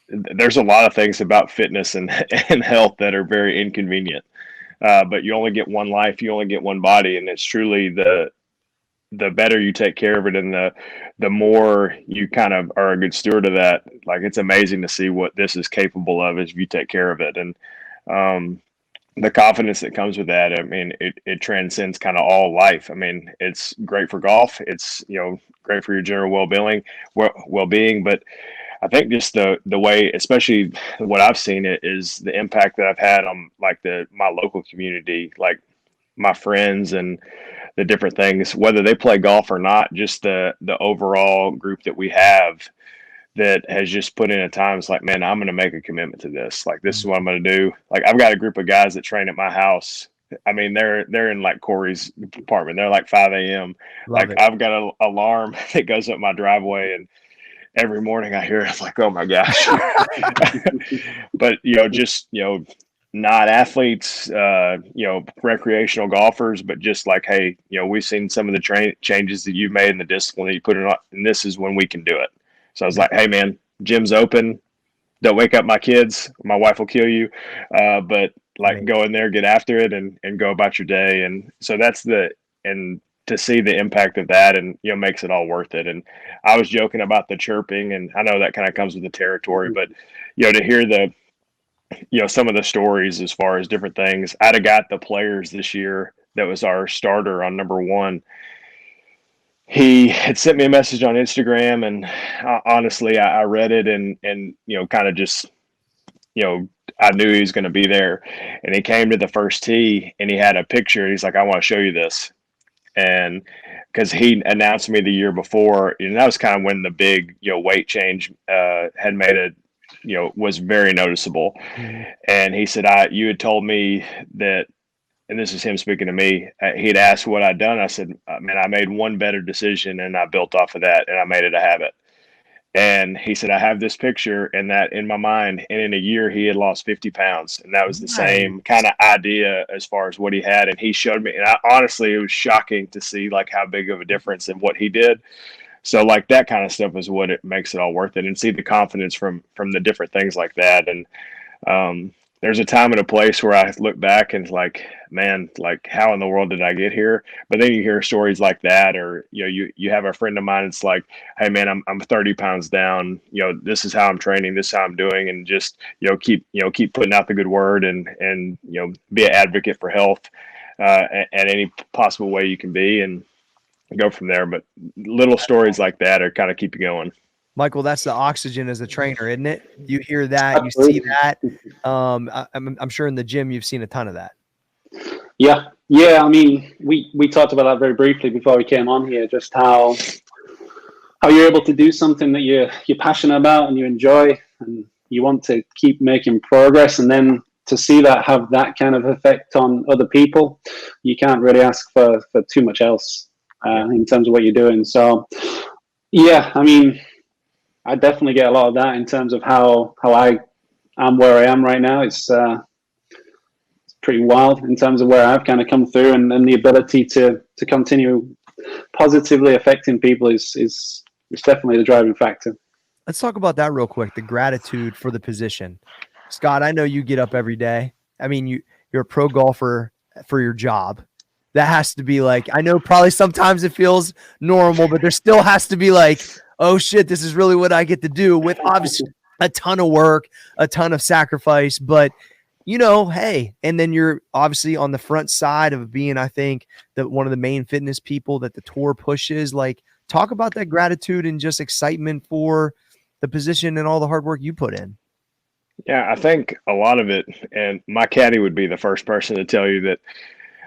there's a lot of things about fitness and health that are very inconvenient. But you only get one life, you only get one body, and it's truly the better you take care of it, and the more you kind of are a good steward of that. Like, it's amazing to see what this is capable of if you take care of it, and the confidence that comes with that. I mean, it transcends kind of all life. I mean, it's great for golf. It's great for your general well-being, but I think just the way, especially what I've seen it is the impact that I've had on like my local community, like my friends and the different things, whether they play golf or not, just the overall group that we have that has just put in at times like, man, I'm going to make a commitment to this. Like, this is what I'm going to do. Like, I've got a group of guys that train at my house. I mean, they're in like Cory's apartment. They're like 5 a.m. Like, I've got an alarm that goes up my driveway, and every morning I hear it, it's like, oh my gosh. But, just, not athletes, recreational golfers, but just like, hey, we've seen some of the changes that you've made in the discipline that you put in, and this is when we can do it. So I was like, hey man, gym's open. Don't wake up my kids. My wife will kill you. But like go in there, get after it, and go about your day. And so and to see the impact of that, and makes it all worth it. And I was joking about the chirping, and I know that kind of comes with the territory, but to hear some of the stories as far as different things. I'd have got the players this year that was our starter on number one. He had sent me a message on Instagram, and honestly, I read it and kind of just, I knew he was going to be there. And he came to the first tee, and he had a picture. He's like, I want to show you this. And because he announced me the year before, and that was kind of when the big, weight change had made it, was very noticeable. Mm-hmm. And he said, you had told me that, and this is him speaking to me, he'd asked what I'd done. I said, man, I made one better decision, and I built off of that, and I made it a habit. And he said, I have this picture and that in my mind. And in a year, he had lost 50 pounds. And that was the same kind of idea as far as what he had. And he showed me, and honestly, it was shocking to see like how big of a difference in what he did. So like that kind of stuff is what it makes it all worth it, and see the confidence from the different things like that. And there's a time and a place where I look back and it's like, man, like how in the world did I get here? But then you hear stories like that, or you have a friend of mine. It's like, hey man, I'm 30 pounds down. This is how I'm training. This is how I'm doing, and just keep putting out the good word, and be an advocate for health at any possible way you can be, and go from there. But little stories like that are kind of keep you going. Michael, that's the oxygen as a trainer, isn't it? You hear that, you see that. I'm sure in the gym you've seen a ton of that. Yeah. I mean, we talked about that very briefly before we came on here, just how you're able to do something that you're passionate about and you enjoy, and you want to keep making progress, and then to see that have that kind of effect on other people, you can't really ask for too much else in terms of what you're doing. So, yeah, I mean, I definitely get a lot of that in terms of how I am where I am right now. It's pretty wild in terms of where I've kind of come through, and the ability to continue positively affecting people is definitely the driving factor. Let's talk about that real quick. The gratitude for the position. Scott, I know you get up every day. I mean, you're a pro golfer for your job. That has to be like, I know probably sometimes it feels normal, but there still has to be like, oh shit, this is really what I get to do, with obviously a ton of work, a ton of sacrifice, but hey, and then you're obviously on the front side of being, I think, one of the main fitness people that the tour pushes. Like, talk about that gratitude and just excitement for the position and all the hard work you put in. Yeah, I think a lot of it, and my caddy would be the first person to tell you that,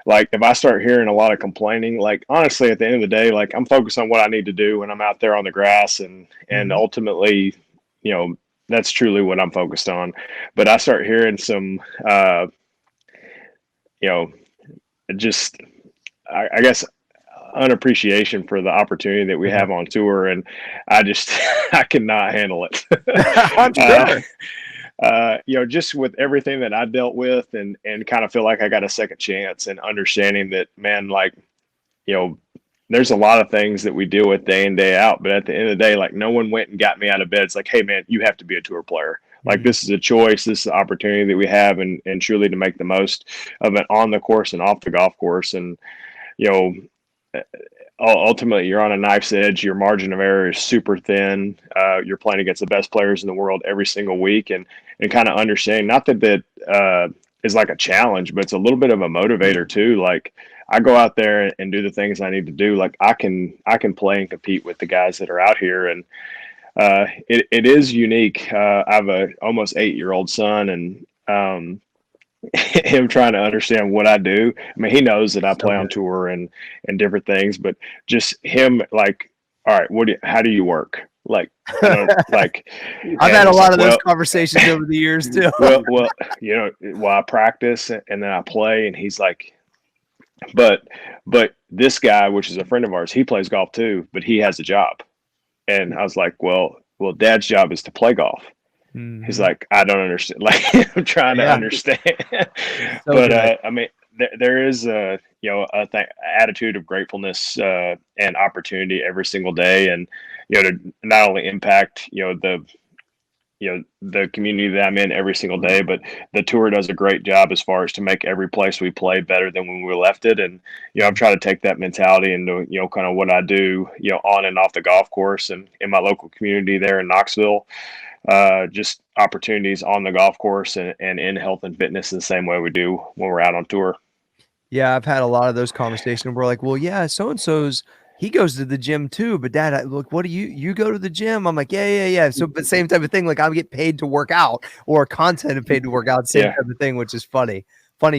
like, if I start hearing a lot of complaining, like, honestly, at the end of the day, like, I'm focused on what I need to do when I'm out there on the grass, and ultimately, that's truly what I'm focused on. But I start hearing some, just, I guess, unappreciation for the opportunity that we have on tour, and I cannot handle it. I'm sure. Just with everything that I dealt with, and kind of feel like I got a second chance, and understanding that, man, like, there's a lot of things that we deal with day in, day out, but at the end of the day, like, no one went and got me out of bed. It's like, hey man, you have to be a tour player. Like, this is a choice. This is an opportunity that we have, and truly to make the most of it on the course and off the golf course. And, ultimately you're on a knife's edge. Your margin of error is super thin. You're playing against the best players in the world every single week, and kind of understanding, not that is like a challenge, but it's a little bit of a motivator too. Like, I go out there and do the things I need to do. Like, I can play and compete with the guys that are out here. And it is unique. I have a almost 8-year-old son, and him trying to understand what I do. I mean, he knows that I play on tour and different things, but just him, like, all right, how do you work? Like, like, I've had a lot of those conversations over the years too. Well, I practice and then I play, and he's like, but this guy, which is a friend of ours, he plays golf too, but he has a job. And I was like, well, Dad's job is to play golf. Mm-hmm. He's like, I don't understand. Like, I'm trying to understand. But I mean, there is a attitude of gratefulness and opportunity every single day. And to not only impact, the community that I'm in every single day, but the tour does a great job as far as to make every place we play better than when we left it. And, I'm trying to take that mentality into, kind of what I do, on and off the golf course and in my local community there in Knoxville. Just opportunities on the golf course and in health and fitness the same way we do when we're out on tour. Yeah, I've had a lot of those conversations where like, well, yeah, so-and-so's, he goes to the gym too, but Dad, look, what do you go to the gym? I'm like, yeah. So, but same type of thing. Like I get paid to work out, or content and paid to work out. Same type of thing, which is funny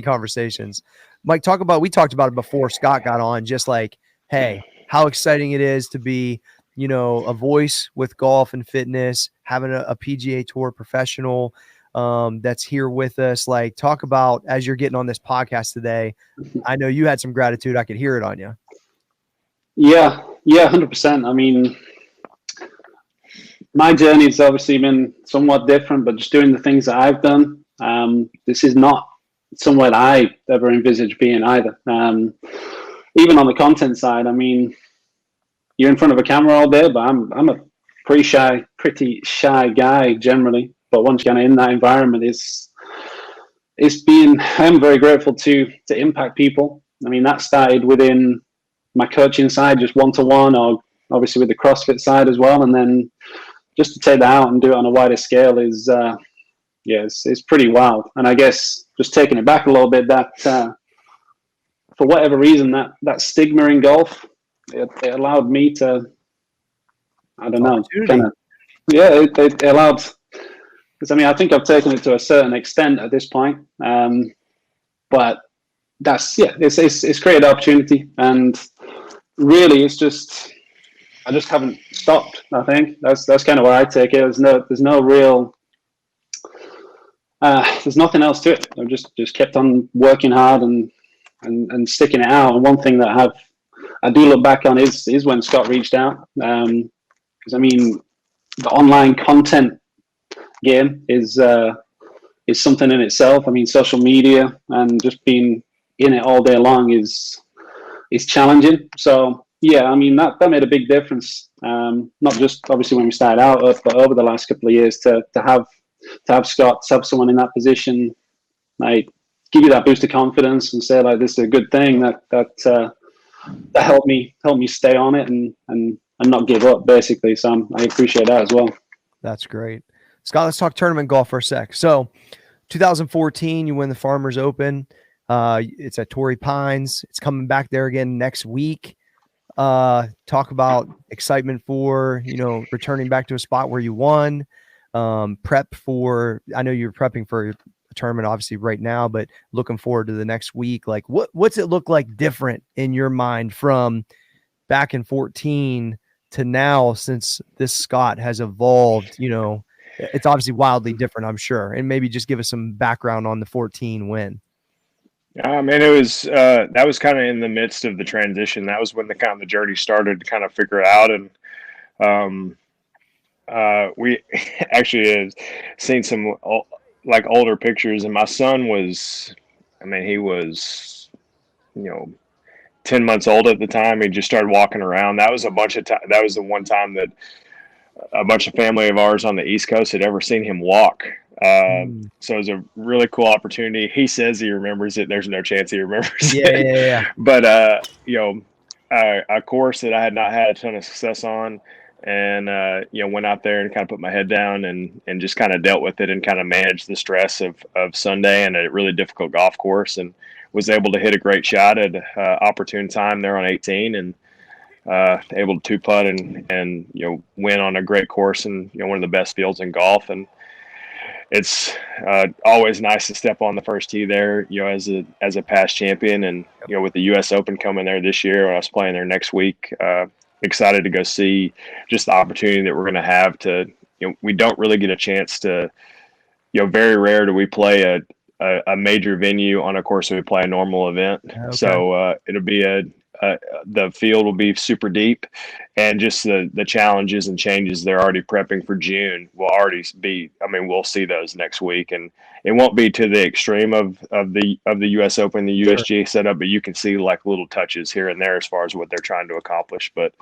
conversations. Mike, we talked about it before Scott got on, just like, hey, how exciting it is to be, a voice with golf and fitness, having a PGA Tour professional that's here with us. Like, talk about, as you're getting on this podcast today, I know you had some gratitude. I could hear it on you. Yeah, 100%. I mean, my journey's obviously been somewhat different, but just doing the things that I've done, this is not somewhere that I ever envisaged being either. Even on the content side, I mean, you're in front of a camera all day, but I'm a pretty shy guy generally. But once you're kind of in that environment, I'm very grateful to impact people. I mean, that started within my coaching side, just one-to-one, or obviously with the CrossFit side as well. And then just to take that out and do it on a wider scale is, it's pretty wild. And I guess just taking it back a little bit, that for whatever reason, that stigma in golf, it allowed me to, I don't know, it allowed, because I mean, I think I've taken it to a certain extent at this point. But it's created opportunity, and really it's just, I just haven't stopped. I think that's kind of where I take it. There's no real there's nothing else to it. I've just kept on working hard and sticking it out. And one thing that I do look back on is when Scott reached out, because I mean, the online content game is something in itself. I mean, social media and just being in it all day long is challenging. So yeah, I mean, that made a big difference. Not just obviously when we started out, but over the last couple of years to have Scott, to have someone in that position, like give you that boost of confidence and say like, this is a good thing, that helped me stay on it and not give up basically. So I appreciate that as well. That's great. Scott, let's talk tournament golf for a sec. So 2014, you win the Farmers Open. It's at Torrey Pines. It's coming back there again next week. Talk about excitement for, returning back to a spot where you won. Prep for, I know you're prepping for a tournament obviously right now, but looking forward to the next week. Like what's it look like different in your mind from back in 14 to now, since this Scott has evolved? It's obviously wildly different, I'm sure. And maybe just give us some background on the 14 win. And it was that was kind of in the midst of the transition. That was when the journey started to kind of figure it out. And we actually have seen some like older pictures, and my son was, he was, 10 months old at the time. He just started walking around. That was a bunch of that was the one time that a bunch of family of ours on the East Coast had ever seen him walk. So it was a really cool opportunity. He says he remembers it. There's no chance he remembers it. Yeah. But, a course that I had not had a ton of success on, and, went out there and kind of put my head down and just kind of dealt with it and kind of managed the stress of Sunday and a really difficult golf course, and was able to hit a great shot at opportune time there on 18 and able to two-putt and win on a great course and one of the best fields in golf. And it's always nice to step on the first tee there, as a past champion, and with the U.S. Open coming there this year, when I was playing there next week, excited to go see just the opportunity that we're going to have to. We don't really get a chance to. Very rare do we play a major venue on a course that we play a normal event. Okay. So it'll be the field will be super deep, and just the challenges and changes they're already prepping for June will already be, we'll see those next week, and it won't be to the extreme of the US Open, the USG setup, but you can see like little touches here and there as far as what they're trying to accomplish. But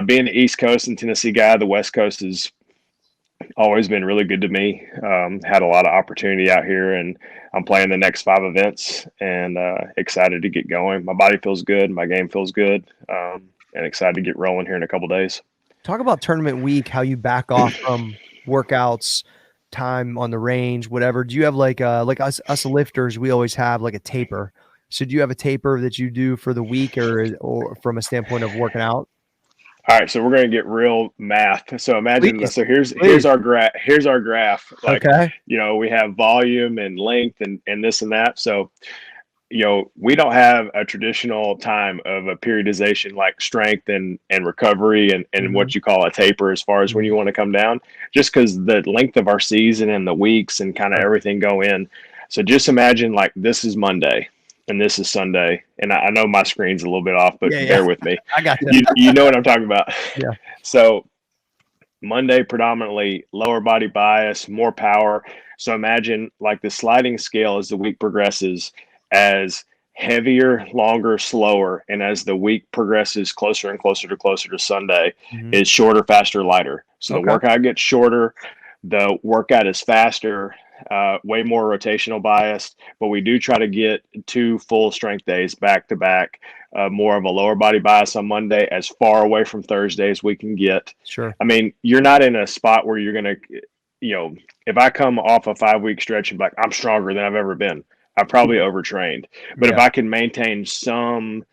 Being the East Coast and Tennessee guy, the West Coast has always been really good to me. Had a lot of opportunity out here, and I'm playing the next 5 events and excited to get going. My body feels good. My game feels good, and excited to get rolling here in a couple days. Talk about tournament week, how you back off from workouts, time on the range, whatever. Do you have like us lifters, we always have like a taper. So do you have a taper that you do for the week or from a standpoint of working out? All right, so we're going to get real math. So imagine Please, so here's our graph. Here's our graph. Like, okay. we have volume and length and this and that. So, we don't have a traditional time of a periodization like strength and recovery and what you call a taper as far as when you want to come down, just because the length of our season and the weeks and kind of everything go in. So just imagine like this is Monday and this is Sunday. And I know my screen's a little bit off, but bear with me. I got you. You know what I'm talking about. Yeah. So Monday, predominantly lower body bias, more power. So imagine like the sliding scale as the week progresses, as heavier, longer, slower, and as the week progresses closer and closer to Sunday, is shorter, faster, lighter. So the workout gets shorter, the workout is faster, way more rotational biased, but we do try to get 2 full strength days back to back. More of a lower body bias on Monday, as far away from Thursday as we can get. Sure. I mean, you're not in a spot where you're going to, if I come off a 5-week stretch and be like, I'm stronger than I've ever been, I probably overtrained. But if I can maintain some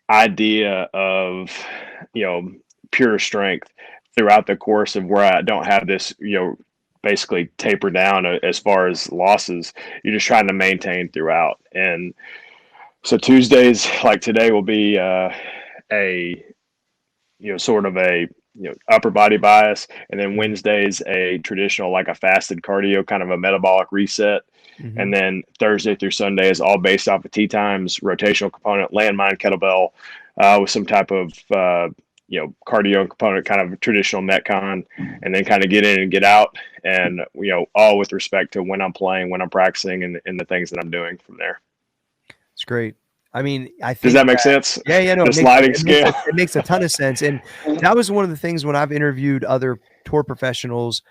idea of, pure strength throughout the course of where I don't have this, basically taper down as far as losses, you're just trying to maintain throughout. And so Tuesdays like today will be sort of a upper body bias, and then Wednesdays a traditional like a fasted cardio kind of a metabolic reset. And then Thursday through Sunday is all based off of tee times, rotational component, landmine, kettlebell, with some type of cardio component, kind of traditional metcon, and then kind of get in and get out, and all with respect to when I'm playing, when I'm practicing, and the things that I'm doing from there. It's great. I mean, I think does that make sense? Yeah, no. The sliding scale. It makes a ton of sense, and that was one of the things when I've interviewed other tour professionals.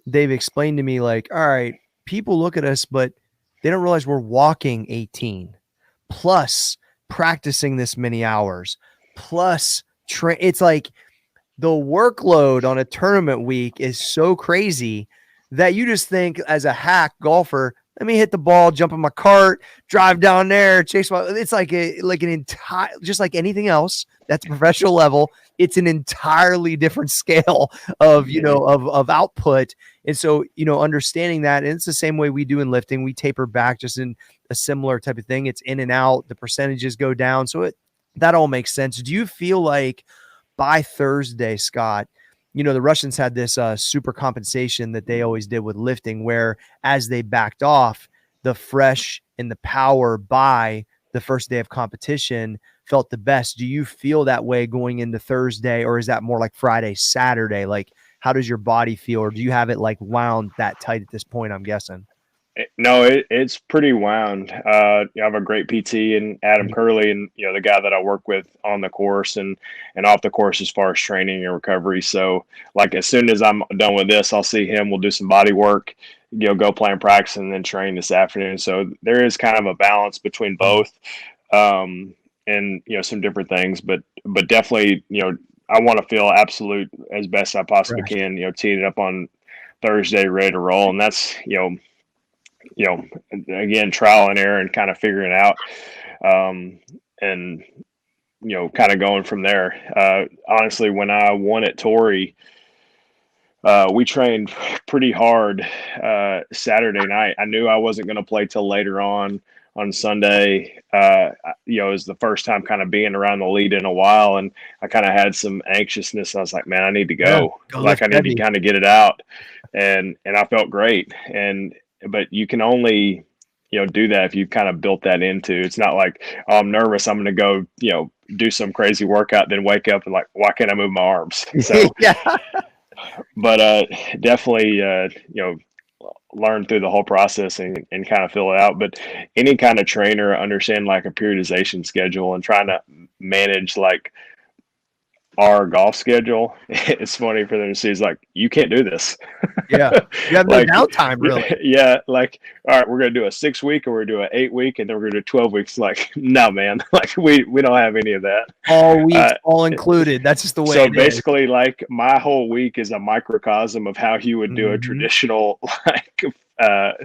They've explained to me like, all right, people look at us, but they don't realize we're walking 18 plus practicing this many hours plus it's like the workload on a tournament week is so crazy that you just think as a hack golfer, let me hit the ball, jump in my cart, drive down there, chase my. It's like an entire, just like anything else that's professional level. It's an entirely different scale of of output, and so understanding that, and it's the same way we do in lifting. We taper back just in a similar type of thing. It's in and out. The percentages go down, so that all makes sense. Do you feel like by Thursday, Scott? The Russians had this super compensation that they always did with lifting, where as they backed off, the fresh and the power by the first day of competition felt the best. Do you feel that way going into Thursday, or is that more like Friday, Saturday? Like, how does your body feel, or do you have it like wound that tight at this point, I'm guessing? No, it's pretty wound. I have a great PT and Adam Curley, and the guy that I work with on the course and off the course as far as training and recovery. So like as soon as I'm done with this, I'll see him. We'll do some body work, go play and practice, and then train this afternoon. So there is kind of a balance between both, and some different things, but definitely I want to feel absolute as best I possibly can. Teeing it up on Thursday, ready to roll, and that's again, trial and error and kind of figuring it out, and kind of going from there. Honestly, when I won at Torrey, we trained pretty hard Saturday night. I knew I wasn't going to play till later on Sunday. It was the first time kind of being around the lead in a while, and I kind of had some anxiousness. I was like, man, I need to go. Like I need to kind of get it out, and I felt great. But you can only, do that if you've kind of built that into. It's not like, oh, I'm nervous, I'm going to go, do some crazy workout, then wake up and like, why can't I move my arms? So, but definitely, learn through the whole process and kind of fill it out. But any kind of trainer understand like a periodization schedule and trying to manage like our golf schedule, it's funny for them to see. It's like, you can't do this. Yeah. You have no downtime, really. Yeah. Like, all right, we're going to do a 6 week, or we're going to do an 8 week, and then we're going to do 12 weeks. Like, no, man, like we don't have any of that. All weeks, all included. That's just the way. So basically, like, my whole week is a microcosm of how he would do a traditional, like, I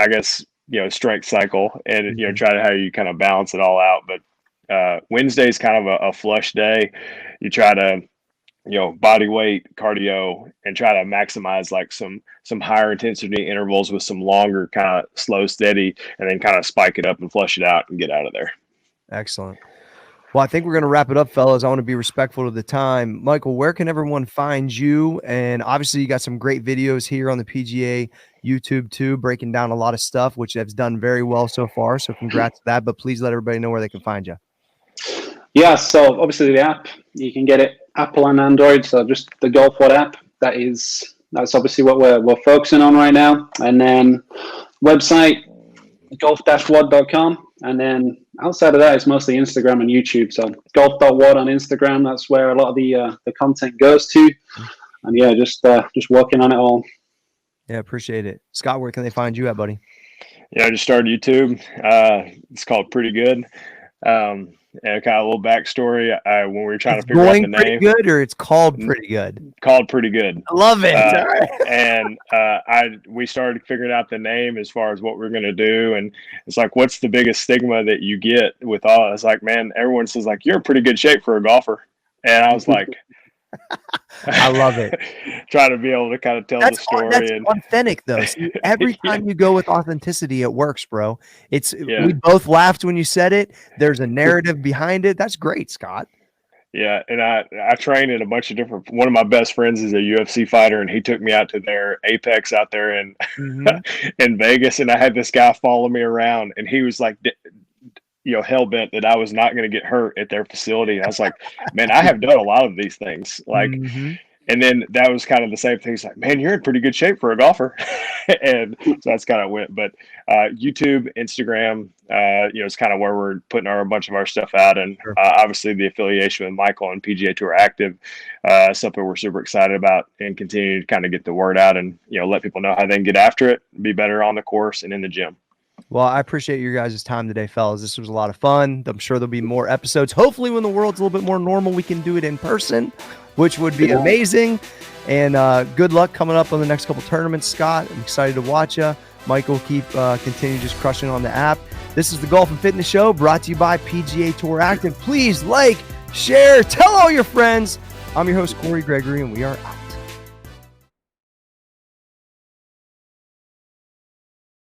guess, strength cycle, and, try to how you kind of balance it all out. But Wednesday's kind of a flush day. You try to, body weight, cardio, and try to maximize like some higher intensity intervals with some longer kind of slow, steady, and then kind of spike it up and flush it out and get out of there. Excellent. Well, I think we're going to wrap it up, fellas. I want to be respectful of the time. Michael, where can everyone find you? And obviously you got some great videos here on the PGA YouTube too, breaking down a lot of stuff, which has done very well so far. So congrats to that, but please let everybody know where they can find you. Yeah, so obviously the app, you can get it Apple and Android. So just the GolfWOD app, that's obviously what we're focusing on right now. And then website, golf-wod.com. And then outside of that, it's mostly Instagram and YouTube. So golf.wod on Instagram, that's where a lot of the content goes to. And yeah, just working on it all. Yeah, appreciate it. Scott, where can they find you at, buddy? Yeah, I just started YouTube. It's called Pretty Good. And kind of a little backstory. When we were trying to figure out the name, Pretty Good, or it's called Pretty Good? Called Pretty Good. I love it. And we started figuring out the name as far as what we're going to do. And it's like, what's the biggest stigma that you get with all? It's like, man, everyone says like, you're in pretty good shape for a golfer. And I was like, I love it. Trying to be able to kind of tell the story. That's authentic, though. See, every time you go with authenticity, it works, bro. We both laughed when you said it. There's a narrative behind it. That's great, Scott. Yeah, and I train in a bunch of different. One of my best friends is a UFC fighter, and he took me out to their Apex out there in in Vegas, and I had this guy follow me around, and he was like, hell bent that I was not going to get hurt at their facility. And I was like, man, I have done a lot of these things. Like, and then that was kind of the same thing. It's like, man, you're in pretty good shape for a golfer. And so that's kind of went, but YouTube, Instagram, it's kind of where we're putting a bunch of our stuff out. And obviously the affiliation with Michael and PGA Tour Active, something we're super excited about, and continue to kind of get the word out and, let people know how they can get after it, be better on the course and in the gym. Well, I appreciate your guys' time today, fellas. This was a lot of fun. I'm sure there'll be more episodes. Hopefully when the world's a little bit more normal, we can do it in person, which would be amazing. And good luck coming up on the next couple tournaments, Scott. I'm excited to watch you. Michael, continue just crushing on the app. This is the Golf and Fitness Show, brought to you by PGA Tour Active. Please like, share, tell all your friends. I'm your host, Cory Gregory, and we are out.